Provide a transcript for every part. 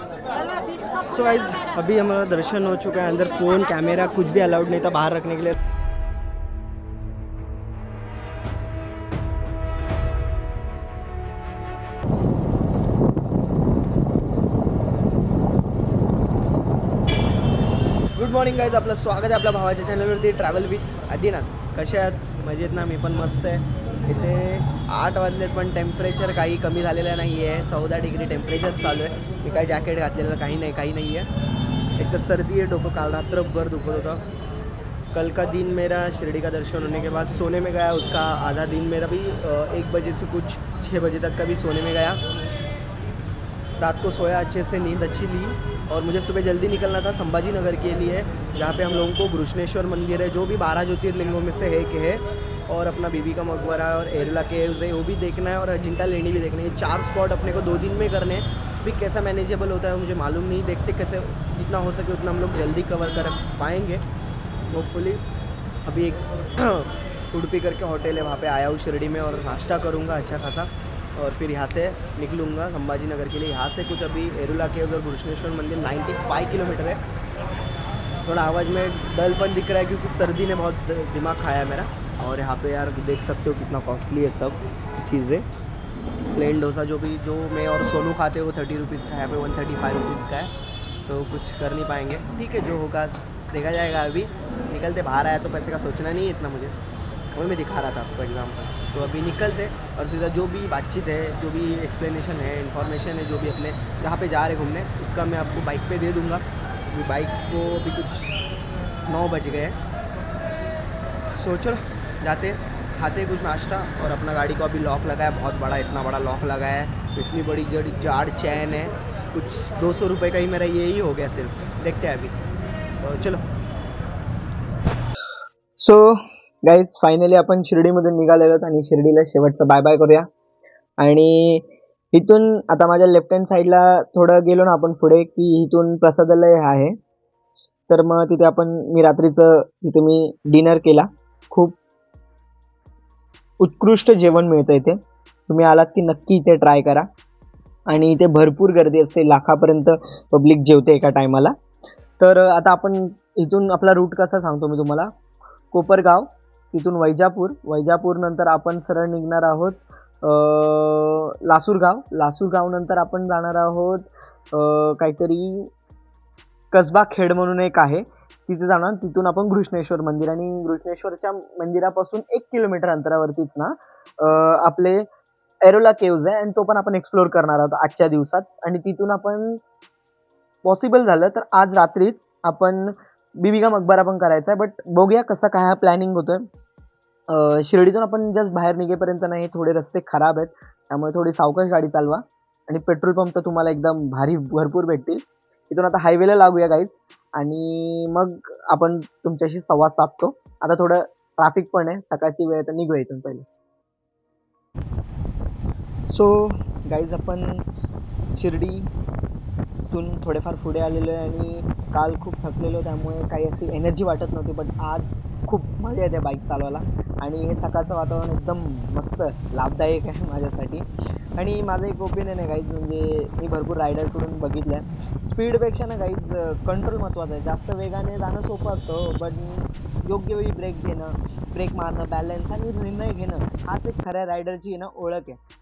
So guys अभी हमारा दर्शन हो चुका है। अंदर फ़ोन कैमरा कुछ भी अलाउड नहीं था बाहर रखने के लिए। गुड मॉर्निंग गाइज, आपलं स्वागत आहे आपल्या भावाच्या चॅनलवरती ट्रॅव्हल विथ आदिनाथ। कसे आहात? मजेत ना? मी पण मस्त आहे। इथे 8 वाजलेत पण टेम्परेचर काही कमी झालेलं नाही आहे। 14 डिग्री टेम्परेचर चालू आहे। मी काही जॅकेट घातलेलं काही नाही आहे। एक तर सर्दी आहे, डोकं काल रात्रभर दुखत होतं। कल का दिन मेरा शिरडी का दर्शन होने के बाद सोने में गया, उसका आधा दिन मेरा भी 1 बजे से कुछ 6 बजे तक का भी सोने में गया। रात को सोया, अच्छे से नींद अच्छी ली और मुझे सुबह जल्दी निकलना था संभाजी नगर के लिए, जहाँ पे हम लोगों को घृष्णेश्वर मंदिर है जो भी 12 ज्योतिर्लिंगों में से एक है, और अपना बीबी का मकबरा और एरुला केव्स है वो भी देखना है, और अजिंठा लेणी भी देखनी है। 4 स्पॉट अपने को 2 दिन में करने हैं। भी कैसा मैनेजेबल होता है मुझे मालूम नहीं, देखते कैसे जितना हो सके उतना हम लोग जल्दी कवर कर पाएंगे होपफुली। अभी एक उडुपी करके होटल है, वहाँ पे आया हूँ शिरडी में, और नाश्ता करूँगा अच्छा खासा, और फिर यहाँ से निकलूँगा संभाजी नगर के लिए। यहाँ से कुछ अभी एरुला केव्स और घृष्णेश्वर मंदिर 95 किलोमीटर है। थोड़ा आवाज़ में डलपन दिख रहा है क्योंकि सर्दी ने बहुत दिमाग खाया है मेरा। और यहाँ पे यार देख सकते हो कितना कॉस्टली है सब चीज़ें। प्लेन डोसा जो मैं और सोनू खाते हैं वो 30 रुपीज़ का है, यहाँ पे 135 रुपीज़ का है। सो कुछ कर नहीं पाएंगे, ठीक है जो होगा देखा जाएगा। अभी निकलते, बाहर आया तो पैसे का सोचना नहीं है इतना मुझे, वो मैं दिखा रहा था आपको एग्जाम्पल। सो अभी निकलते और सीधा जो भी बातचीत है, जो भी एक्सप्लेनेशन है, इन्फॉर्मेशन है, जो भी अपने जहाँ पे जा रहे घूमने, उसका मैं आपको बाइक पे दे दूँगा। अभी बाइक को अभी कुछ 9 बज गए। सो चलो जाते खाते कुछ नाश्ता, और अपना गाड़ी को अभी लॉक लगा है, बहुत बड़ा इतना बड़ा लॉक लगा है, इतनी बड़ी जाड़ चैन है, कुछ 200 रुपये का ही मेरा यही हो गया सिर्फ। देखते हैं अभी। सो चलो। सो गाईज फायनली आपण शिर्डीमधून निघालेलो आणि शिर्डीला शेवटचं बाय बाय करूया। आणि इथून आता माझ्या लेफ्ट हँड साईडला थोडं गेलो ना आपण पुढे की इथून प्रसादालय आहे, तर मग तिथे मी रात्रीचं तिथे मी डिनर केला। खूप उत्कृष्ट जेवण मिळतं इथे, तुम्ही आलात की नक्की इथे ट्राय करा। आणि इथे भरपूर गर्दी असते, लाखापर्यंत पब्लिक जेवते एका टायमाला। तर आता आपण इथून आपला रूट कसा सांगतो मी तुम्हाला। कोपरगाव, तिथून वैजापूर नंतर आपण सरळ निघणार आहोत लासूरगाव नंतर आपण जाणार आहोत काहीतरी कसबा खेड म्हणून एक आहे, तिथे जाणार। तिथून आपण घृष्णेश्वर मंदिर, आणि घृष्णेश्वरच्या मंदिरापासून 1 किलोमीटर अंतरावरतीच ना आपले एरोला केव्ज आहे, आणि तो पण आपण एक्सप्लोर करणार आहोत आजच्या दिवसात। आणि तिथून आपण पॉसिबल झालं तर आज रात्रीच आपण बीबी का मकबरा पण करायचा आहे, बट बघूया कसं काय हा प्लॅनिंग होतोय। शिर्डीतून आपण जस्ट बाहेर निघेपर्यंत नाही, थोडे रस्ते खराब आहेत, त्यामुळे थोडी सावकाश गाडी चालवा, आणि पेट्रोल पंप तर तुम्हाला एकदम भारी भरपूर भेटतील। इथून आता हायवेला लागूया गाईज, आणि मग आपण तुमच्याशी संवाद साधतो। आता थोडं ट्रॅफिक पण आहे, सकाळची वेळ, तर निघूया इथून पहिले। सो गाईज आपण शिर्डीतून थोडेफार पुढे आलेलो आहे, आणि काल खूप थकलेलो, त्यामुळे काही अशी एनर्जी वाटत नव्हती, बट आज खूप मजा येते बाईक चालवायला। आणि हे सकाळचं वातावरण एकदम मस्त लाभदायक आहे माझ्यासाठी। आणि माझं एक ओपिनियन आहे गाईज, म्हणजे मी भरपूर रायडरकडून बघितलं आहे, स्पीडपेक्षा ना गाईज कंट्रोल महत्त्वाचं आहे। जास्त वेगाने जाणं सोपं असतं, बट योग्य वेळी ब्रेक मारणं, बॅलन्स आणि निर्णय घेणं, हाच एक खऱ्या रायडरची ना ओळख आहे।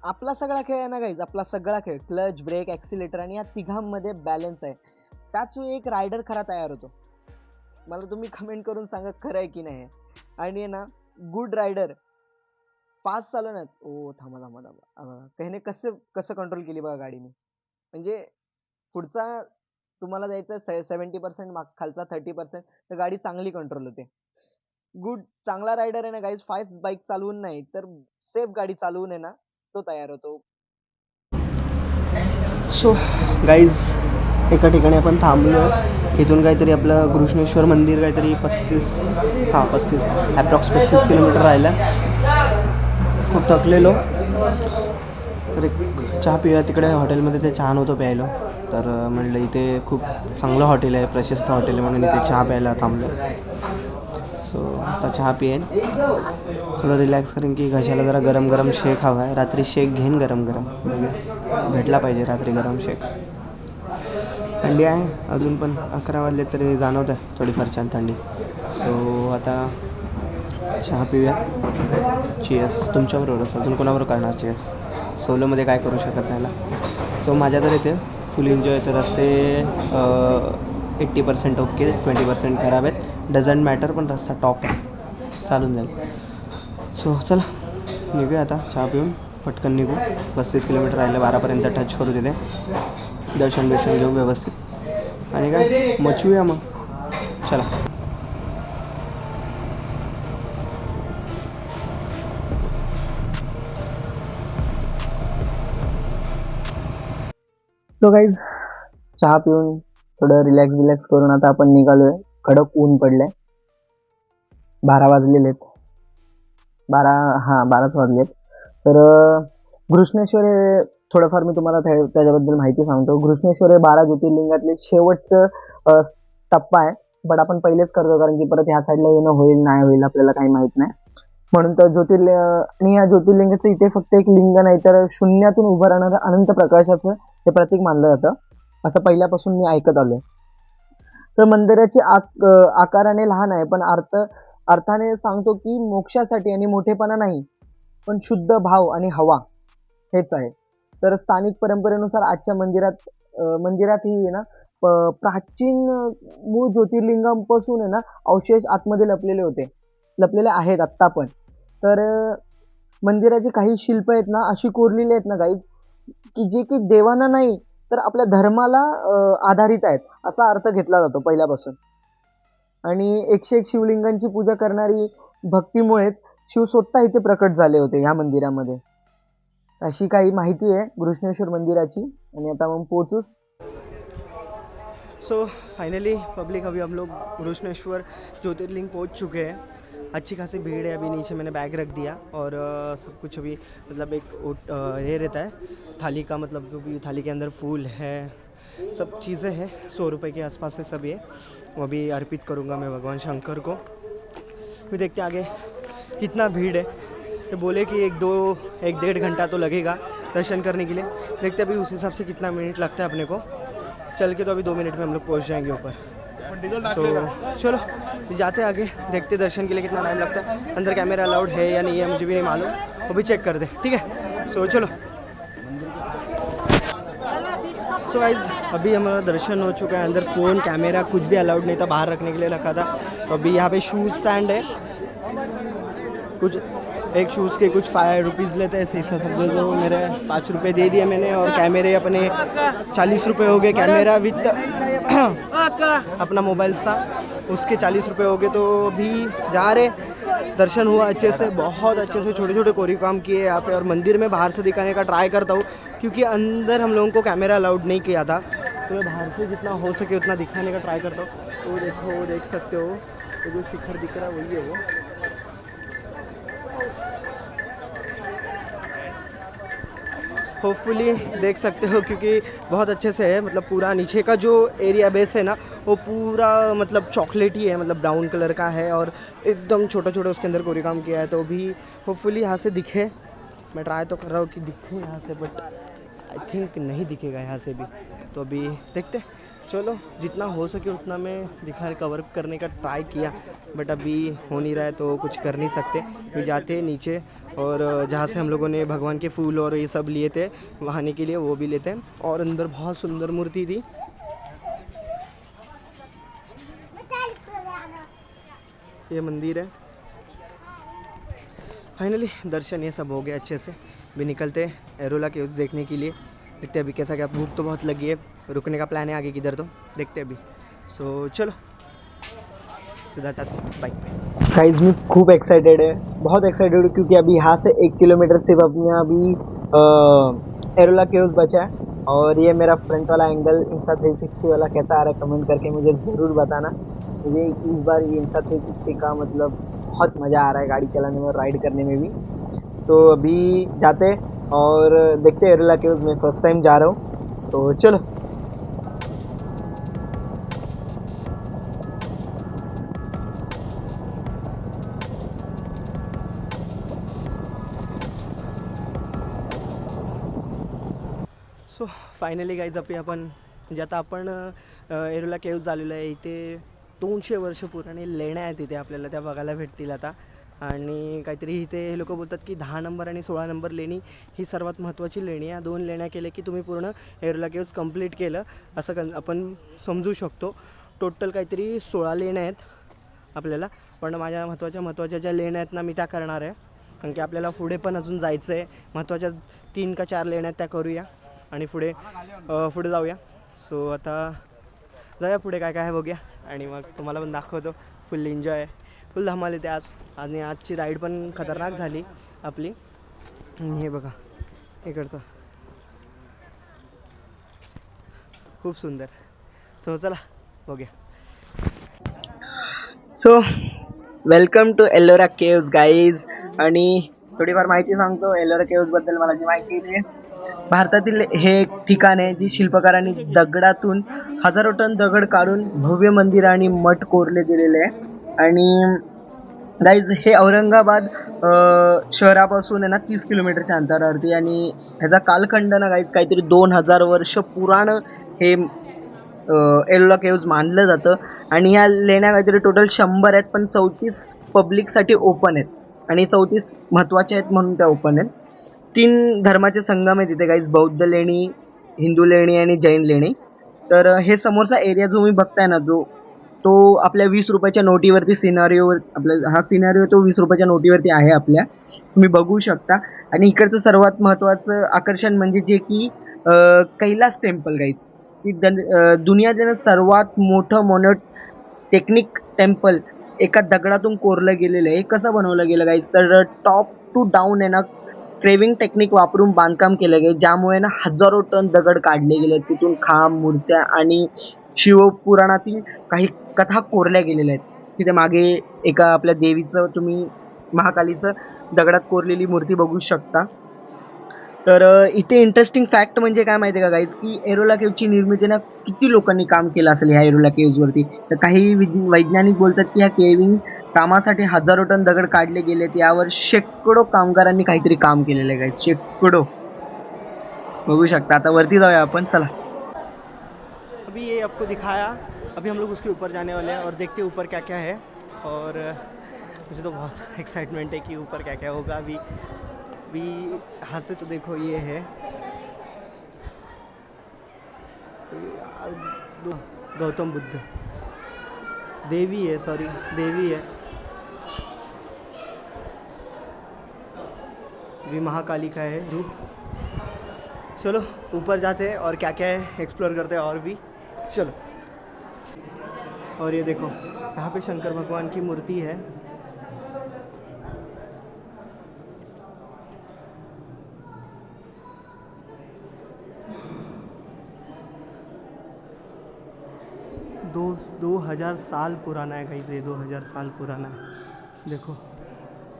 आपला सगळा खेळ आहे ना गाईज, आपला सगळा खेळ क्लच, ब्रेक, ॲक्सिलेटर आणि या तिघांमध्ये बॅलन्स आहे, त्याच एक रायडर खरा तयार होतो। मला तुम्ही कमेंट करून सांगा खरं आहे की नाही। आणि ना गुड रायडर फास्ट चालवण्यात, ओ थांबा त्याने कसं कंट्रोल केली बघा गाडीने, म्हणजे पुढचा तुम्हाला द्यायचा 70%, खालचा 30%, तर गाडी चांगली कंट्रोल होते। चांगला रायडर आहे ना गाईज, फास्ट बाईक चालवून नाही तर सेफ गाडी चालवून आहे ना तो तयार होतो। सो गाईज एका ठिकाणी आपण थांबलो, इथून काहीतरी आपलं घृष्णेश्वर मंदिर काहीतरी 35 ॲप्रॉक्स 35 किलोमीटर राहिलं। खूप थकलेलो, तर एक चहा पिऊया तिकडे हॉटेलमध्ये, ते छान होतं प्यायलो। तर म्हणलं इथे खूप चांगलं हॉटेल आहे, प्रशस्त हॉटेल आहे म्हणून इथे चहा प्यायला थांबलो. सो आता चहा पिईन, थोडं रिलॅक्स करेन की घशाला जरा गरम गरम शेक हवा आहे. रात्री शेक घेईन गरम गरम, भेटला पाहिजे रात्री गरम शेक. थंडी आहे अजून पण 11 वाजले तरी जाणवत आहे थोडीफार छान थंडी. सो आता चहा पिऊया. चीयर्स. तुमच्याबरोबरच अजून कोणाबरोबर करणार चीयर्स? सोलोमध्ये काय करू शकत नाही ना. सो माझ्या तर इथे फुल एन्जॉय. तर रस्ते 80% ओके, 20% खराब आहेत. डझंट मॅटर, पण रस्ता टॉप आहे, चालून जाईल. सो चला निघूया आता चहा पिऊन, पटकन निघू. 35 किलोमीटर राहिलं, 12पर्यंत टच करू तिथे. दर्शन घेऊ व्यवस्थित आणि काय मचूया मग. चला. सो गाईज, चहा पिऊन थोडं रिलॅक्स करून आता आपण निघालो आहे. कडक ऊन पडलं आहे. 12 वाजलेले आहेत. 12च वाजलेत. तर घृष्णेश्वर हे थोडंफार मी तुम्हाला त्याच्याबद्दल माहिती सांगतो. घृष्णेश्वर हे 12 ज्योतिर्लिंगातले शेवटचं टप्पा आहे. बट आपण पहिलेच करतो कारण की परत ह्या साईडला येणं होईल नाही होईल आपल्याला काही माहीत नाही. म्हणून तर आणि या ज्योतिर्लिंगाचं इथे फक्त एक लिंग नाही तर शून्यातून उभं राहणारं अनंत प्रकाशाचं हे प्रतीक मानलं जातं, असं पहिल्यापासून मी ऐकत आलोय. तर मंदिराची आकाराने लहान आहे, पण अर्थाने सांगतो की मोक्षासाठी आणि मोठेपणा नाही, पण शुद्ध भाव आणि हवा हेच आहे. तर स्थानिक परंपरेनुसार आजच्या मंदिरात ही ना प्राचीन मूळ ज्योतिर्लिंगांपासून आहे ना अवशेष आतमध्ये लपलेले आहेत आत्ता पण. तर मंदिराची काही शिल्प आहेत ना अशी कोरलेली आहेत ना गाईज, की जे की देवांना नाही तर आपल्या धर्माला आधारित आहेत असा अर्थ घेतला जातो पहिल्यापासून. आणि 101 शिवलिंगांची पूजा करणारी भक्तीमुळेच शिव स्वतः इथे प्रकट झाले होते ह्या मंदिरामध्ये, अशी काही माहिती आहे घृष्णेश्वर मंदिराची. आणि आता मग पोहोचू. सो फाइनली पब्लिक, अभी हम लोग घृष्णेश्वर ज्योतिर्लिंग पहुंच चुके हैं. अच्छी खासी भीड़ है. अभी नीचे मैंने बैग रख दिया और सब कुछ अभी मतलब एक ये रहता है थाली का, मतलब जो भी थाली के अंदर फूल है, सब चीज़ें हैं. 100 रुपये के आसपास है सब. ये वो अभी अर्पित करूँगा मैं भगवान शंकर को. फिर देखते आगे कितना भीड़ है. ये बोले कि 1-1.5 घंटा तो लगेगा दर्शन करने के लिए. देखते अभी उस हिसाब से कितना मिनट लगता है अपने को. चल के तो अभी 2 मिनट में हम लोग पहुँच जाएंगे ऊपर. सो चलो जाते आगे, देखते दर्शन के लिए कितना टाइम लगता है. अंदर कैमरा अलाउड है या नहीं है मुझे भी नहीं मालूम, वो भी चेक कर दे. ठीक है. सो चलो. सो गाइस, अभी हमारा दर्शन हो चुका है. अंदर फ़ोन कैमरा कुछ भी अलाउड नहीं था, बाहर रखने के लिए रखा था. तो अभी यहाँ पे शूज़ स्टैंड है. कुछ एक शूज़ के कुछ 5 रुपीज़ लेते हैं, ऐसे समझो. जो मेरे 5 रुपये दे दिए मैंने, और कैमरे अपने 40 रुपये हो गए. कैमरा विथ अपना मोबाइल था उसके 40 रुपये हो गए. तो अभी जा रहे. दर्शन हुआ अच्छे से, बहुत अच्छे से. छोटे छोटे कोरी काम किए यहाँ पे. और मंदिर में बाहर से दिखाने का ट्राई करता हूँ क्योंकि अंदर हम लोगों को कैमरा अलाउड नहीं किया था. तो मैं बाहर से जितना हो सके उतना दिखाने का ट्राई करता हूँ. तो देखो, वो देख सकते हो, तो जो शिखर दिख रहा है वही है वो. होपफुली देख सकते हो क्योंकि बहुत अच्छे से है. मतलब पूरा नीचे का जो एरिया बेस है ना वो पूरा मतलब चॉकलेटी है, मतलब ब्राउन कलर का है. और एकदम छोटा छोटा उसके अंदर कोरी काम किया है. तो अभी होपफुली यहाँ से दिखे. मैं ट्राई तो कर रहा हूँ कि दिखे यहाँ से, बट आई थिंक नहीं दिखेगा यहाँ से भी. तो अभी देखते. चलो जितना हो सके उतना मैं कवर करने का ट्राई किया, बट अभी हो नहीं रहा है तो कुछ कर नहीं सकते. भी जाते नीचे और जहाँ से हम लोगों ने भगवान के फूल और ये सब लिए थे वहाने के लिए, वो भी लेते हैं. और अंदर बहुत सुंदर मूर्ति थी. ये मंदिर है. फाइनली दर्शन ये सब हो गया अच्छे से. भी निकलते एरोला केव्स देखने के लिए. देखते अभी कैसा क्या. भूख तो बहुत लगी है. रुकने का प्लान है आगे किधर, तो देखते अभी. सो चलो सीधा था बाइक पे. गाइस मैं खूब एक्साइटेड है, बहुत एक्साइटेड हूँ क्योंकि अभी यहाँ से 1 किलोमीटर सिर्फ अपने अभी एरोला केव्स बचा है. और ये मेरा फ्रंट वाला एंगल इंस्टा 360 वाला कैसा आ रहा है कमेंट करके मुझे ज़रूर बताना. मुझे इस बार ये इंस्टा 360 का मतलब बहुत मज़ा आ रहा है गाड़ी चलाने में और राइड करने में भी. तो अभी जाते और देखते एरोला केव्स. मैं फर्स्ट टाइम जा रहा हूँ, तो चलो. सो फायनली गाईज आपण म्हणजे आता आपण एरोला केव्ज आलेलो आहे. इथे 200 वर्ष पुराणे लेण्या आहेत इथे आपल्याला त्या बघायला भेटतील आता. आणि काहीतरी इथे हे लोक बोलतात की 10 नंबर आणि 16 नंबर लेणी ही सर्वात महत्त्वाची लेणी आहे. 2 लेण्या केल्या की तुम्ही पूर्ण एरोला केव्ज कंप्लीट केलं असं आपण समजू शकतो. टोटल काहीतरी 16 लेण्या आहेत आपल्याला, पण माझ्या महत्त्वाच्या ज्या लेण्या आहेत ना मी त्या करणार आहे, कारण की आपल्याला पुढे पण अजून जायचं आहे. महत्त्वाच्या 3 का 4 लेण्या त्या करूया आणि पुढे जाऊया. सो आता जाऊया पुढे काय काय आहे बघूया आणि मग तुम्हाला पण दाखवतो. फुल एन्जॉय, फुल धमाल येते आज. आणि आजची राईड पण खतरनाक झाली आपली. हे बघा इकडचं खूप सुंदर. सो चला बघूया. So welcome to Ellora caves guys. आणि थोडीफार माहिती सांगतो एलोरा केव्जबद्दल. मला जी माहिती आहे भारतातील हे एक ठिकाण आहे जी शिल्पकारांनी दगडातून हजारो टन दगड काढून भव्य मंदिर आणि मठ कोरले गेलेले आहे. आणि गाईज हे औरंगाबाद शहरापासून आहे ना 30 किलोमीटरच्या अंतरावरती. आणि ह्याचा कालखंड ना गाईज काहीतरी 2000 वर्ष पुराण हे एलोरा केव्ज मानलं जातं. आणि ह्या लेण्या काहीतरी टोटल 100 आहेत, पण 34 पब्लिकसाठी ओपन आहेत आणि 34 महत्त्वाचे आहेत म्हणून त्या ओपन आहेत. 3 धर्माचे संगम आहेत तिथे गाईज, बौद्ध लेणी, हिंदू लेणी आणि जैन लेणी. तर हे समोरचा एरिया जो मी बघताय ना तो आपल्या 20 रुपयाच्या नोटीवरती सिनारिओवर आपल्या हा सिनारिओ तो 20 रुपयाच्या नोटीवरती आहे आपल्या, तुम्ही बघू शकता. आणि इकडचं सर्वात महत्त्वाचं आकर्षण म्हणजे जे की कैलास टेम्पल गाईज. की दुनियातलं सर्वात मोठं मोनोटेक्निक टेम्पल एका दगडातून कोरलं गेलेलं आहे. कसं बनवलं गेलं गाईज, तर टॉप टू डाऊन आहे ना क्रेविंग टेक्निक वापरून बांधकाम केलं गेलं, ज्यामुळे ना हजारो टन दगड काढले गेले. तिथून खांब, मूर्त्या आणि शिवपुराणातील काही कथा कोरल्या गेलेल्या आहेत. तिथे मागे एका आपल्या देवीचं, तुम्ही महाकालीचं दगडात कोरलेली मूर्ती बघू शकता. तर इथे इंटरेस्टिंग फॅक्ट म्हणजे काय माहिती आहे का गाईज, की एरोला केव्जची निर्मिती ना किती लोकांनी काम केलं असेल ह्या एरोला केव्जवरती. तर काही वैज्ञानिक बोलतात की ह्या केविंग कामासाठी हजारो टन दगड काढले गेलेत. यावर शेकडो कामगारांनी काहीतरी काम केलेलं आहे गाईज, शेकडो. बघू शकता. आता वरती जाऊया आपण, चला. अभी ये आपको दिखाया, अभी हम लोग उसके ऊपर जाने वाले हैं और देखते हैं ऊपर क्या क्या है. और मुझे तो बहुत एक्साइटमेंट है कि ऊपर क्या क्या होगा. अभी हाथ से तो देखो ये है गौतम बुद्ध, देवी है, सॉरी देवी है. भी महाकाली का है रूप. चलो ऊपर जाते हैं और क्या क्या है एक्सप्लोर करते हैं और भी. चलो. और ये देखो यहाँ पे शंकर भगवान की मूर्ति है. दो 2000 साल पुराना है गाइस, ये 2000 साल पुराना है. देखो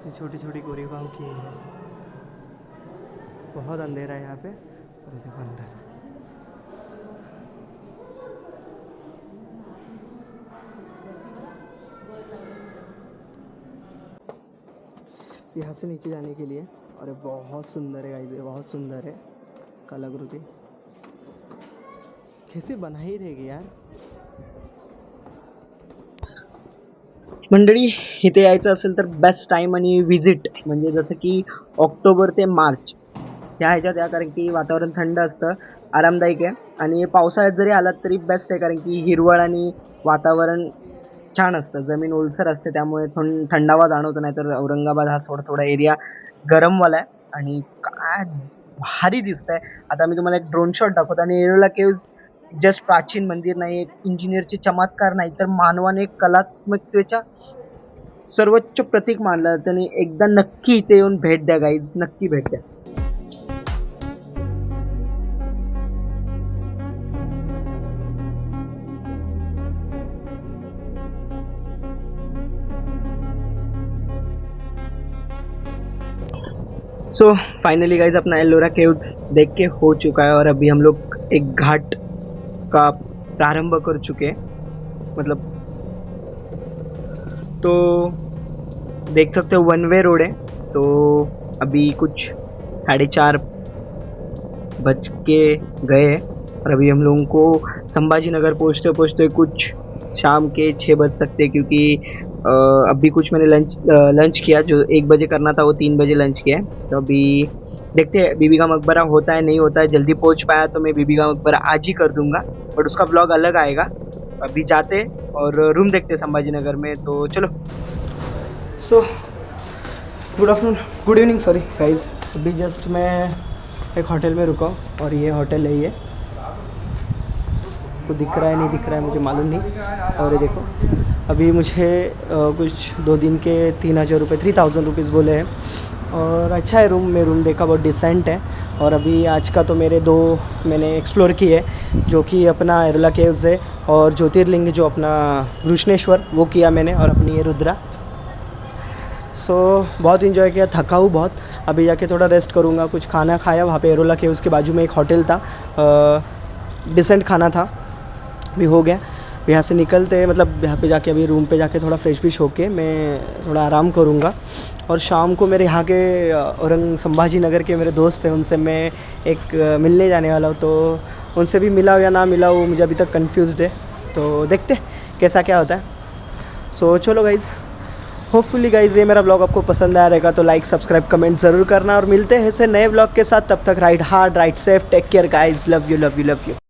ये छोटी छोटी गोरेगांव की है. बहुत अंधेरा है यहाँ पे. और देखो अंदर यहाँ से नीचे जाने के लिए. और ये बहुत सुंदर है गाइस, ये बहुत सुंदर है कलाकृति. कैसे बना ही रहेगी यार. मंडळी इथे यायचं असेल तर बेस्ट टाईम आणि विजिट म्हणजे जसं की ऑक्टोबर ते मार्च ह्या ह्याच्यात या, कारण की वातावरण थंड असतं, आरामदायक आहे. आणि पावसाळ्यात जरी आलात तरी बेस्ट आहे, कारण की हिरवळ आणि वातावरण छान असतं, जमीन ओलसर असते, त्यामुळे थंडावा जाणवतो. नाही तर औरंगाबाद हा थोडा एरिया गरमवाला आहे. आणि काय भारी दिसत आहे. आता मी तुम्हाला एक ड्रोन शॉट दाखवतो. आणि एरोला केव्ज जस्ट प्राचीन मंदिर नाही, एक इंजिनियरचे चमत्कार नाही, तर मानवाने कलात्मकतेच्या सर्वोच्च प्रतीक मानलं. त्यांनी एकदा नक्की इथे येऊन भेट द्या गाईज, नक्की भेट द्या. सो फाइनली गाइज अपना एलोरा केव्स देख के हो चुका है. और अभी हम लोग एक घाट का प्रारंभ कर चुके हैं. मतलब तो देख सकते हो 1 वे रोड है. तो अभी कुछ 4:30 बज के गए और अभी हम लोगों को संभाजी नगर पहुँचते पहुँचते कुछ शाम के 6 बज सकते, क्योंकि अभी कुछ मैंने लंच किया, जो 1 बजे करना था वो 3 बजे लंच किया है। तो अभी देखते हैं बीबी का मकबरा होता है नहीं होता है। जल्दी पहुंच पाया तो मैं बीबी का मकबरा आज ही कर दूंगा, बट उसका ब्लॉग अलग आएगा। अभी जाते और रूम देखते संभाजी नगर में, तो चलो। So good afternoon, good evening, sorry guys. अभी जस्ट मैं एक होटल में रुका हूँ और ये होटल है, ये को दिख रहा है नहीं दिख रहा है मुझे मालूम नहीं। और ये देखो अभी मुझे कुछ 2 दिन के 3000 रुपये 3000 रुपीज़ बोले हैं, और अच्छा है रूम में। रूम देखा बहुत डिसेंट है। और अभी आज का तो मेरे 2 मैंने एक्सप्लोर किए, जो कि अपना एरोला केव्स है और ज्योतिर्लिंग जो अपना कृष्णेश्वर वो किया मैंने, और अपनी ये रुद्रा। सो बहुत इन्जॉय किया, थका हूँ बहुत। अभी जाके थोड़ा रेस्ट करूँगा, कुछ खाना खाया वहाँ पे एरोला केव्स के बाजू में एक होटल था, डिसेंट खाना था, भी हो गया। यहाँ से निकलते मतलब यहाँ पे जाके अभी रूम पे जाके थोड़ा फ्रेश विश होके मैं थोड़ा आराम करूँगा। और शाम को मेरे यहाँ के संभाजी नगर के मेरे दोस्त हैं, उनसे मैं एक मिलने जाने वाला हूँ। तो उनसे भी मिला हो या ना मिला हो, मुझे अभी तक कंफ्यूज्ड है, तो देखते कैसा क्या होता है। सो चलो गाइज़, होपफुली गाइज़ ये मेरा ब्लॉग आपको पसंद आया रहेगा, तो लाइक सब्सक्राइब कमेंट ज़रूर करना, और मिलते हैं ऐसे नए ब्लॉग के साथ। तब तक ride hard, ride safe, take care guys, love you love you love you.